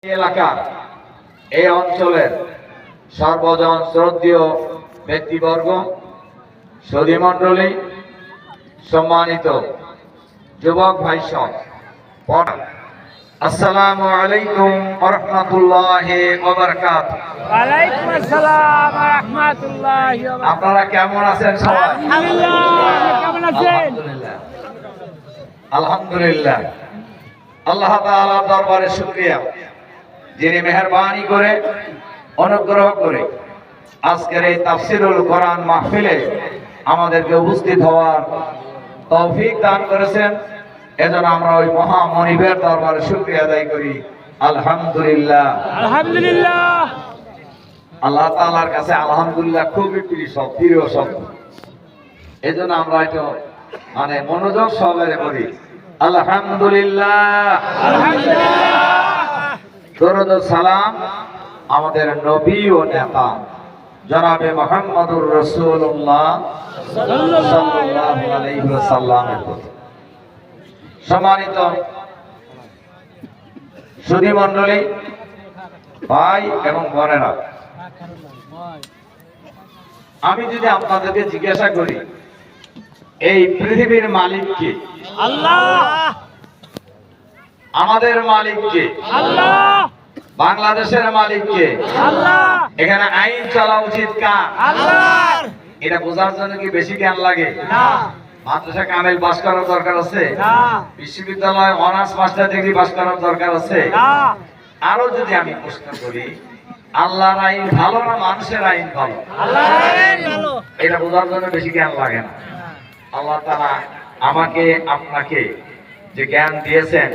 এলাকার এই অঞ্চলের সর্বজন শ্রদ্ধেয় ব্যক্তিবর্গ, সুধী মণ্ডলী, সম্মানিত যুবক ভাই সব, আসসালামু আলাইকুম ওয়া রাহমাতুল্লাহি ওয়া বারাকাতুহু। ওয়া আলাইকুম আসসালাম ওয়া রাহমাতুল্লাহি ওয়া বারাকাতুহু। আপনারা কেমন আছেন সবাই? আলহামদুলিল্লাহ। কেমন আছেন? আলহামদুলিল্লাহ। আল্লাহ তাআলার দরবারে শুকরিয়া, যিনি মেহেরবানি করে অনুগ্রহ করে আজকের এই তাফসীরুল কোরআন মাহফিলে আমাদেরকে উপস্থিত হওয়ার তৌফিক দান করেছেন। এজন্য আমরা ওই মহা মনিবের দরবারে শুকরিয়া আদায় করি। আলহামদুলিল্লাহ। আলহামদুলিল্লাহ। আল্লাহ তাআলার কাছে আলহামদুলিল্লাহ খুবই প্রিয় শব্দ। এজন্য আমরা একটু মনোযোগ সহকারে করি আলহামদুলিল্লাহ। দরুদ ও সালাম আমাদের নবী ও নেতা জনাবে মুহাম্মদুর রাসূলুল্লাহ সাল্লাল্লাহু আলাইহি ওয়াসাল্লামের প্রতি। সম্মানিত সুধী মণ্ডলী, ভাই এবং বোনেরা, আমি যদি আপনাদেরকে জিজ্ঞাসা করি এই পৃথিবীর মালিক কে? আল্লাহ। আমাদের মালিক কে? আল্লাহ। বাংলাদেশের মালিক কে? আল্লাহ। এখানে আইন চলা উচিত কার? আল্লাহর। এটা বোঝার জন্য কি বেশি জ্ঞান লাগে? না। মাদ্রাসা কামিল পাস করার দরকার আছে? না। বিশ্ববিদ্যালয় অনার্স মাস্টার ডিগ্রি পাস করার দরকার আছে? না। আরো যদি আমি প্রশ্ন করি, আল্লাহর আইন ভালো না মানুষের আইন ভালো? আল্লাহর আইন ভালো। এটা বোঝার জন্য বেশি জ্ঞান লাগে না। আল্লাহ তাআলা আমাকে আপনাকে যে জ্ঞান দিয়েছেন,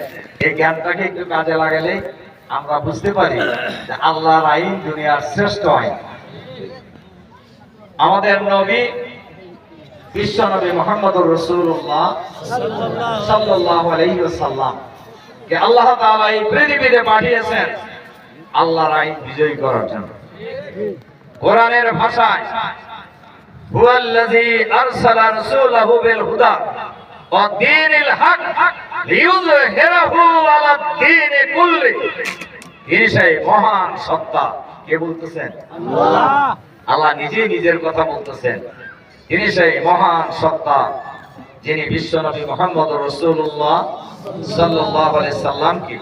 এই জ্ঞানটাকে একটু কাজে লাগালে আমরা বুঝতে পারি যে আল্লাহর আইন দুনিয়ার শ্রেষ্ঠ আইন। আমাদের নবী বিশ্ব নবী মুহাম্মদুর রাসূলুল্লাহ সাল্লাল্লাহু আলাইহি ওয়াসাল্লাম কে আল্লাহ তাআলা এই পৃথিবীতে পাঠিয়েছেন আল্লাহর আইন বিজয়ী করার জন্য। কোরআনের ভাষায় হুয়াল্লাযী আরসালা রাসূলাহু বিল হুদা ওয়া দীনিল হক লিইয়ুযহিরাহু আলাদ দীনি কুল্লি। তিনি সেই মহান সত্তা। কে বলতেছেন? আল্লাহ। আল্লাহ নিজেই নিজের কথা বলতেছেন। তিনি সেই মহান সত্তা যিনি বিশ্বনবী মুহাম্মদুর রাসূলুল্লাহ সাল্লাল্লাহু আলাইহি সাল্লামকে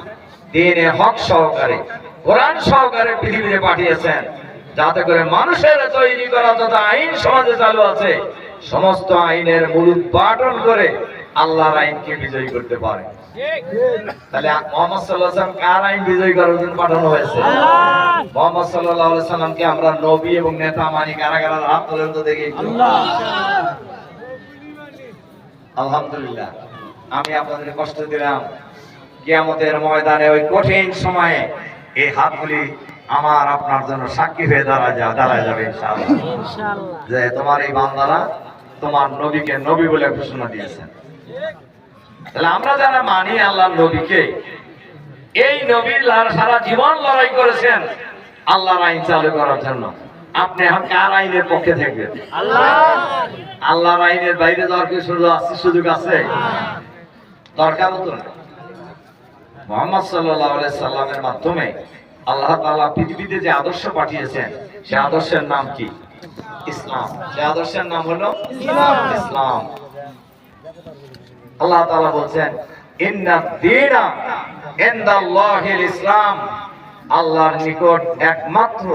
দ্বীনে হক সহকারে, কোরআন সহকারে পৃথিবীতে পাঠিয়েছেন, যাতে করে মানুষের তৈরি করা যত আইন সমাজে চালু আছে সমস্ত আইনের মূল উদ্ঘাটন করে আল্লাহর আইনকে বিজয়ী করতে পারে। তাহলে মুহাম্মদ সাল্লাল্লাহু আলাইহি ওয়াসাল্লাম কার আইন বিজয়ী করার জন্য পাঠানো হয়েছে? মুহাম্মদ সাল্লাল্লাহু আলাইহি ওয়াসাল্লামকে আমরা নবী এবং নেতা মানি। কারা কারা হাত তোলেন তো দেখি একটু। আলহামদুলিল্লাহ। আমি আপনাদের কষ্ট দিলাম, কিয়ামতের ময়দানে ওই কঠিন সময়ে এই হাতগুলি আমার আপনার জন্য সাক্ষী হয়ে দাঁড়ায় যাবে ইনশাআল্লাহ, যে তোমার এই বান্দারা তোমার নবীকে নবী বলে ঘোষণা দিয়েছেন। তাহলে আমরা যারা মানি আল্লাহর নবীকে, এই নবীর সারা জীবন লড়াই করেছেন আল্লাহর আইন চালু করার জন্য। আপনি এখন কার আইনের পক্ষে থাকবেন? আল্লাহর আইনের বাইরে যাওয়ার কি সুযোগ আছে? দরকার তো না। মুহাম্মদ সাল্লাল্লাহু আলাইহি সাল্লামের মাধ্যমে আল্লাহ তাআলা পৃথিবীতে যে আদর্শ পাঠিয়েছেন, সেই আদর্শের নাম কি? ইসলাম। সেই আদর্শের নাম হলো ইসলাম। আল্লাহ তাআলা বলছেন ইন্নাদ দীনা ইনদাল্লাহিল ইসলাম। আল্লাহর নিকট একমাত্র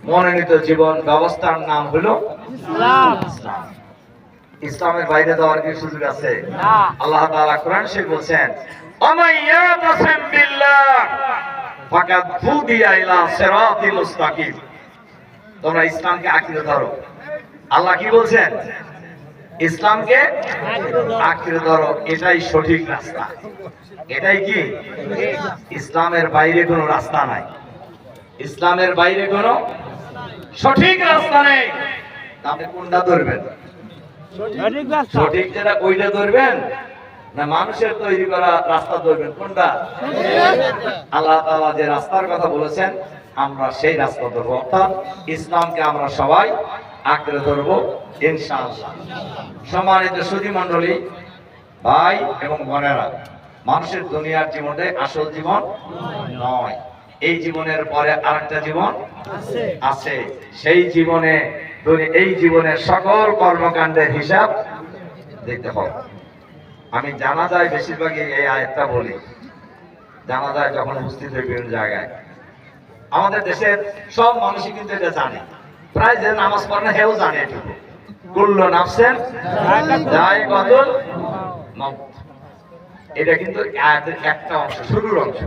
মনোনীত জীবন ব্যবস্থার নাম হলো ইসলাম। ইসলামের বাইরে যাওয়ার কি সুযোগ আছে? আল্লাহ তাআলা কোরআন শরীফে বলছেন আমাইয়াতাসিম বিল্লাহ ফাকাদ হুদিয়া ইলা সিরাতিল মুস্তাকিম। তোমরা ইসলামকে আঁকড়ে ধরো। আল্লাহ কি বলছেন? ইসলামকে আঁকড়ে ধরো, এটাই সঠিক রাস্তা। এটাই কি? ইসলামের বাইরে কোনো রাস্তা নাই। ইসলামের বাইরে কোনো সঠিক রাস্তা নেই। আপনি কোনটা ধরবেন? সঠিক যেটা ওইটা ধরবেন না মানুষের তৈরি করা রাস্তা ধরবেন? কোনটা? আল্লাহ তাআলা যে রাস্তার কথা বলেছেন আমরা সেই রাস্তা ধরবো, অর্থাৎ ইসলামকে আমরা সবাই আঁকড়ে ধরবো ইনশাআল্লাহ। সম্মানিত সুধী মণ্ডলী, ভাই এবং বোনেরা, মানুষের দুনিয়ার জীবনটাই আসল জীবন নয়। এই জীবনের পরে আরেকটা জীবন আছে। সেই জীবনে এই জীবনের সকল কর্মকাণ্ডের হিসাব দেখতে হবে। আমি জানাজায় বেশিরভাগই এই আয়াতটা বলি। জানাজায় যখন উপস্থিত হই বিভিন্ন জায়গায়, আমাদের দেশের সব মানুষই কিন্তু এটা জানে, প্রায় যে নামাজ পড়ে না হেও জানে এটুকু। কুল্লু নাফসিন যায়কাতুল মাউত, এটা কিন্তু আয়াতের একটা অংশ, শুরুর অংশ।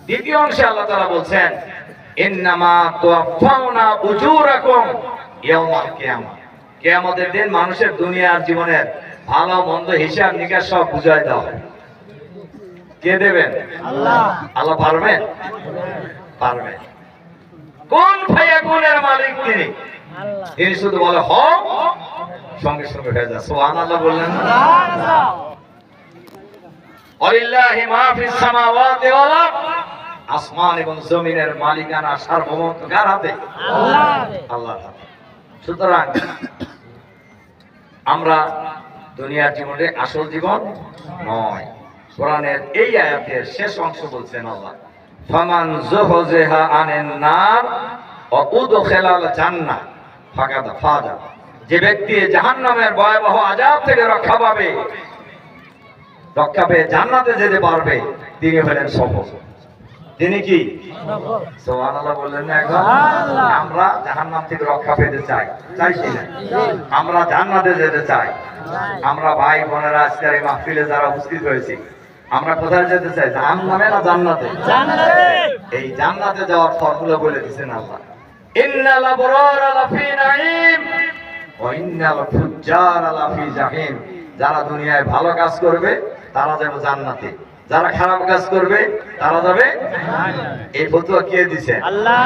দ্বিতীয় অংশে আল্লাহ তাআলা বলছেন ইন্নামা তুওয়াফাউনা উজুরাকুম ইয়াওমাল কিয়ামাহ, কিয়ামতের দিন মানুষের দুনিয়ার জীবনের ভালো মন্দ হিসাব নিকাশ সব বুঝাই দেওয়া হবে। কে দেবেন? আল্লাহ। আল্লাহ পারবেন? পারবেন। কোন ফায়াকুনের মালিক তিনি? তিনি শুধু বলে হও, সঙ্গে সঙ্গে হয়ে যায়। সুবহানাল্লাহ বললেন না? ওয়ালিল্লাহি মা ফিস সামাওয়াতি ওয়াল আরদ, আসমান এবং জমিনের মালিকানা সার্বভৌমত্ব কার হাতে? আল্লাহর হাতে। সুতরাং আমরা দুনিয়ার জীবনে আসল জীবন নয়। কোরআনের এই আয়াতের শেষ অংশ বলছেন আল্লাহ, ফামান যুহজিহা আনিন নার ওয়া উদখিলাল জান্নাহ ফাকাদ ফাজা, যে ব্যক্তি জাহান্নামের ভয়াবহ আযাব থেকে রক্ষা পেয়ে জান্নাতে যেতে পারবে, তিনি হলেন সফল। তিনি কি? সুবহানাল্লাহ বললেন না একবার? আমরা জাহান্নাম থেকে রক্ষা পেতে চাই, চাইছি না? আমরা জান্নাতে যেতে চাই। আমরা ভাই বোনেরা আজকের এই মাহফিলে যারা উপস্থিত হয়েছি, আমরা কোথায় যেতে চাই? জাহান্নামে না জান্নাতে? এই জান্নাতে যাওয়ার ফর্মুলা বলে দিয়েছেন আল্লাহ, ইন্নাল আবরারা লাফি নাঈম ওয়া ইন্নাল ফুজ্জারা লাফি জাহিম। যারা দুনিয়ায় ভালো কাজ করবে তারা যাবে জান্নাতে, যারা খারাপ কাজ করবে তারা যাবে। এই ফতোয়া কে দিয়েছেন? আল্লাহ।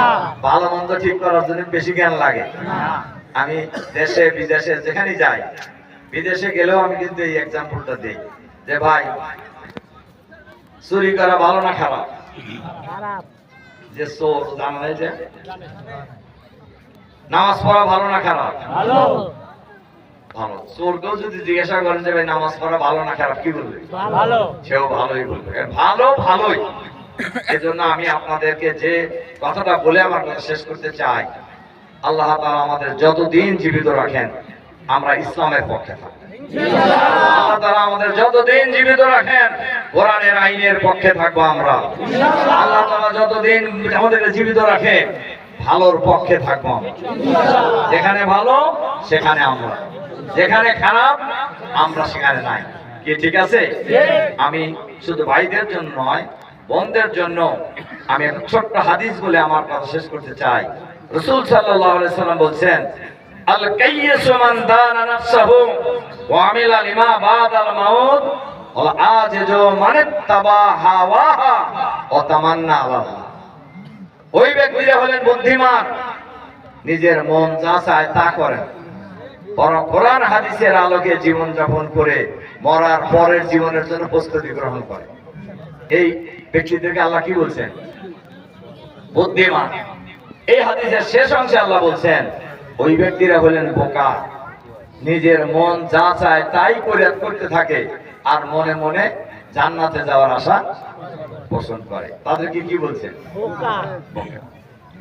ভালো মন্দ ঠিক করার জন্য বেশি জ্ঞান লাগে। আমি দেশে বিদেশে যেখানেই যাই, বিদেশে গেলেও আমি কিন্তু এই এক্সাম্পলটা দিই যে ভাই, চুরি করা ভালো না খারাপ? যে চোর জানা যে নামাজ পড়া ভালো না খারাপ? ভালো। ভালো। চোরকেও যদি জিজ্ঞাসা করেন যে ভাই নামাজ পড়া ভালো না খারাপ, কি বলবে? ভালো। সেও ভালোই বলবে। ভালো ভালোই। এজন্য আমি আপনাদেরকে যে কথাটা বলে আমার কথা শেষ করতে চাই, আল্লাহ তাআলা আমাদের যতদিন জীবিত রাখেন আমরা ইসলামের পক্ষে থাকব। আল্লাহ তাআলা আমাদের যতদিন জীবিত রাখেন কোরআনের আইনের পক্ষে থাকবো আমরা। আল্লাহ তাআলা যতদিন আমাদেরকে জীবিত রাখে ভালোর পক্ষে থাকবো আমরা। যেখানে ভালো সেখানে আমরা, যেখানে খারাপ আমরা সেখানে নাই। কি ঠিক আছে? আমি শুধু ভাইদের জন্য নয়, বোনদের জন্য আমি একটা ছোট্ট হাদিস বলে আমার কথা শেষ করতে চাই। রাসূল সাল্লাল্লাহু আলাইহি সাল্লাম বলছেন, আল কাইয়্যিসু মান দানা নাফসাহু ওয়া আমিলা লিমা বাদাল মাউত ওয়া আজিজু মান ইত্তাবা হাওয়াহা ওয়া তামান্না আলাল্লাহ। ওই ব্যক্তিরা হলেন বুদ্ধিমান, নিজের মন যা চায় তা করেন, বরং কোরআন হাদিসের আলোকে জীবন যাপন করে মরার পরের জীবনের জন্য প্রস্তুতি গ্রহণ করে। এই ব্যক্তিদেরকে আল্লাহ কি বলছেন? বুদ্ধিমান। এই হাদিসের শেষ অংশে আল্লাহ বলছেন ওই ব্যক্তিরা হলেন বোকা, নিজের মন যা চায় তাই করতে থাকে আর মনে মনে জান্নাতে যাওয়ার আশা পোষণ করে। তাদেরকে কি বলছেন? বোকা।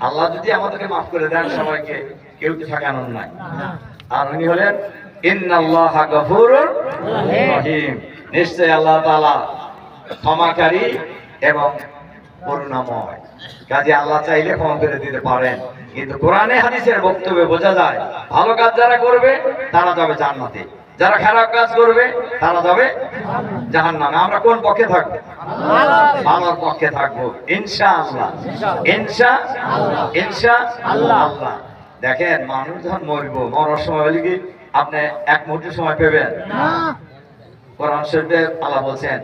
আল্লাহ যদি আমাদেরকে মাফ করে দেন সবাইকে, কেউ তো ঠেকানোর নাই। আর উনি হলেন ইন্নাল্লাহা গফুরুর রহিম, নিশ্চয় আল্লাহ তাআলা ক্ষমাকারী এবং করুণাময়। কাজে আল্লাহ চাইলে ক্ষমা করে দিতে পারেন। কিন্তু কোরআনে হাদিসের বক্তব্যে বোঝা যায় ভালো কাজ যারা করবে তারা যাবে জান্নাতে, যারা খারাপ কাজ করবে তারা যাবে জাহান্নামে। আমরা কোন পক্ষে থাকবো? ভালোর পক্ষে থাকবো ইনশাআল্লাহ। ইনশাআল্লাহ। দেখেন, মানুষ যখন মরবো, মরার সময় হলে কি আপনি এক মুহূর্তের সময় পেবেন? কোরআন শরীফে আল্লাহ বলছেন,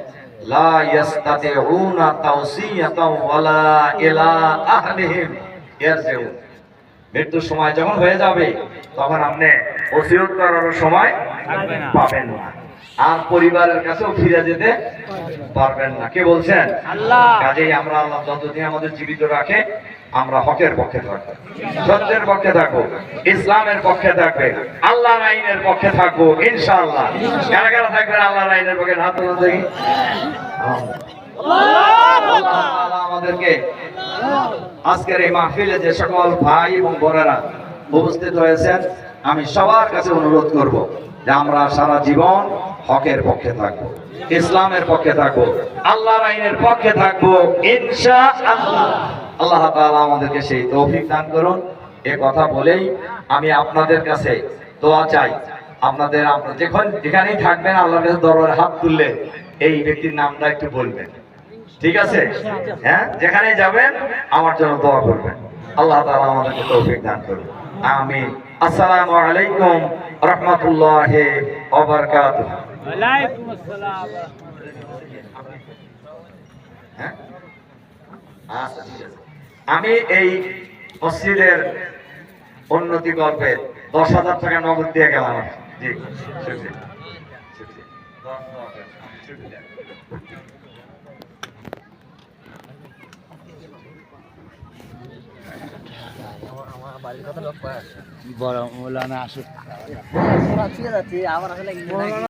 লা ইয়াস্তাতিউনা তাওসিয়াতাও ওয়ালা ইলা আহলিহিম ইয়ারজিউন। মৃত্যুর সময় যখন হয়ে যাবে তখন আপনি ওসিয়ত করার সময় পাবেন না। আর পরিবারের কাছেও ফিরে যেতে পারবেন না। কে বলছেন? আল্লাহ। কাজেই আমরা আল্লাহ যতদিন আমাদের জীবিত রাখে আমরা হকের পক্ষে থাকবো, সত্যের পক্ষে থাকবো, ইসলামের পক্ষে থাকবে, আল্লাহর আইনের পক্ষে থাকবো ইনশাআল্লাহ। কারা কারা থাকবেন আল্লাহর আইনের পক্ষে? হাত তুলুন দেখি। আল্লাহ তাআলা আমাদেরকে আজকের এই মাহফিলে যে সকল ভাই এবং বোনেরা উপস্থিত হয়েছেন, আমি সবার কাছে অনুরোধ করব যে আমরা সারা জীবন হকের পক্ষে থাকবো, ইসলামের পক্ষে থাকবো, আল্লাহর আইনের পক্ষে থাকবো ইনশাআল্লাহ। আল্লাহ তাআলা আমাদেরকে সেই তৌফিক দান করুন। এ কথা বলেই আমি আপনাদের কাছে দোয়া চাই। আপনারা যেখানেই থাকবেন আল্লাহর কাছে দরবারে হাত তুললে এই ব্যক্তির নামটা একটু বলবেন, ঠিক আছে? হ্যাঁ, যেখানে যাবেন আমার জন্য দোয়া করবেন। আল্লাহ তাআলা আমাদেরকে তৌফিক দান করুন। আমিন। আসসালামু আলাইকুম রাহমাতুল্লাহি ওয়া বারাকাতুহু। ওয়ালাইকুম আসসালাম। হ্যাঁ, আচ্ছা, ঠিক আছে। আমি এই মসজিদের উন্নতি গল্পে 10,000 টাকা নগদ দিয়ে গেলাম। জি, শুকরিয়া, শুকরিয়া। শুকরিয়া। বড় মৌলানা আসুক।